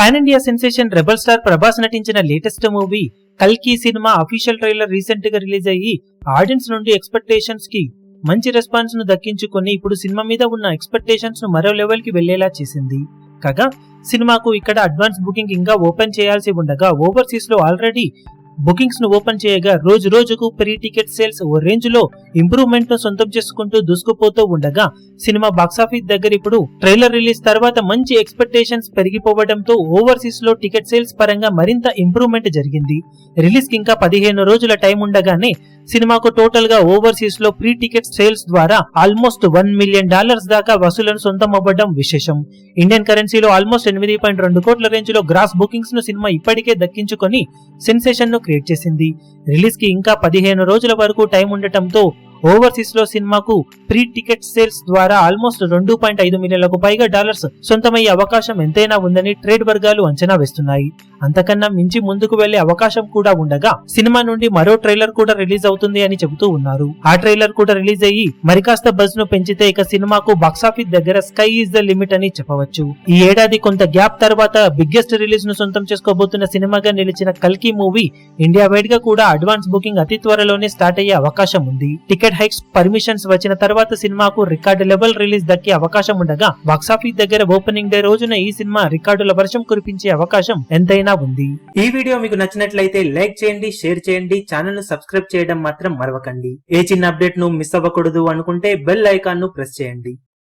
Pan India sensation rebel star Prabhas నటించిన latest movie కల్కి cinema official trailer recent గా release అయ్యి ఆడియన్స్ నుండి ఎక్స్పెక్టేషన్స్ కి మంచి రెస్పాన్స్ ను దక్కించుకొని ఇప్పుడు సినిమా మీద ఉన్న ఎక్స్పెక్టేషన్స్ ను మరో లెవెల్ కి వెళ్లేలా చేసింది. కాగా సినిమాకు ఇక్కడ అడ్వాన్స్ బుకింగ్ ఇంకా ఓపెన్ చేయాల్సి ఉండగా ఓవర్సీస్ లో ఆల్రెడీ బుకింగ్స్ ను ఓపెన్ చేయగా రోజు రోజుకు ప్రీ టికెట్ సేల్స్ ఓ రేంజ్ లో ఇంప్రూవ్మెంట్ ను సొంతం చేసుకుంటూ దూసుకుపోతూ ఉండగా సినిమా బాక్సాఫీస్ దగ్గర ఇప్పుడు ట్రైలర్ రిలీజ్ తర్వాత మంచి ఎక్స్పెక్టేషన్స్ పెరిగిపోవడంతో ఓవర్సీస్ లో టికెట్ సేల్స్ పరంగా మరింత ఇంప్రూవ్మెంట్ జరిగింది. రిలీజ్ కి ఇంకా 15 రోజుల టైం ఉండగానే సినిమాకు టోటల్ గా ఓవర్సీస్ లో ప్రీ టికెట్ సేల్స్ ద్వారా ఆల్మోస్ట్ $1 మిలియన్ దాకా వసూలను సొంతం అవ్వడం విశేషం. ఇండియన్ కరెన్సీలో ఆల్మోస్ట్ 8.2 కోట్ల రేంజ్ లో గ్రాస్ బుకింగ్స్ ను సినిమా ఇప్పటికే దక్కించుకొని సెన్సేషన్ ను క్రియేట్ చేసింది. రిలీజ్ కి ఇంకా 15 రోజుల వరకు టైం ఉండటంతో ఓవర్సీస్ లో సినిమాకు ప్రీ టికెట్ సేల్స్ ద్వారా ఆల్మోస్ట్ 2.5 మిలియన్లకు పైగా డాలర్స్ సొంతమయ్యే అవకాశం ఎంతైనా ఉందని ట్రేడ్ వర్గాలు అంచనా వేస్తున్నాయి. అంతకన్నా మించి ముందుకు వెళ్లే అవకాశం కూడా ఉండగా సినిమా నుండి మరో ట్రైలర్ కూడా రిలీజ్ అవుతుంది అని చెబుతూ ఉన్నారు. ఆ ట్రైలర్ కూడా రిలీజ్ అయ్యి మరికాస్త బజ్ ను పెంచితే ఇక సినిమాకు బాక్సాఫీస్ దగ్గర స్కై ఈజ్ ద లిమిట్ అని చెప్పవచ్చు. ఈ ఏడాది కొంత గ్యాప్ తర్వాత బిగ్గెస్ట్ రిలీజ్ ను సొంతం చేసుకోబోతున్న సినిమాగా నిలిచిన కల్కి మూవీ ఇండియా వైడ్ గా కూడా అడ్వాన్స్ బుకింగ్ అతి త్వరలోనే స్టార్ట్ అయ్యే అవకాశం ఉంది. టికెట్ హైక్స్ పర్మిషన్స్ వచ్చిన తర్వాత సినిమాకు రికార్డు లెవెల్ రిలీజ్ దక్కే అవకాశం ఉండగా బాక్సాఫీస్ దగ్గర ఓపెనింగ్ డే రోజున ఈ సినిమా రికార్డుల వర్షం కురిపించే అవకాశం ఎంతైనా ఉంది. ఈ వీడియో మీకు నచ్చినట్లయితే లైక్ చేయండి, షేర్ చేయండి, ఛానల్ ను సబ్స్క్రైబ్ చేయడం మాత్రం మరవకండి. ఏ చిన్న అప్డేట్ ను మిస్ అవ్వకూడదు అనుకుంటే బెల్ ఐకాన్ ను ప్రెస్ చేయండి.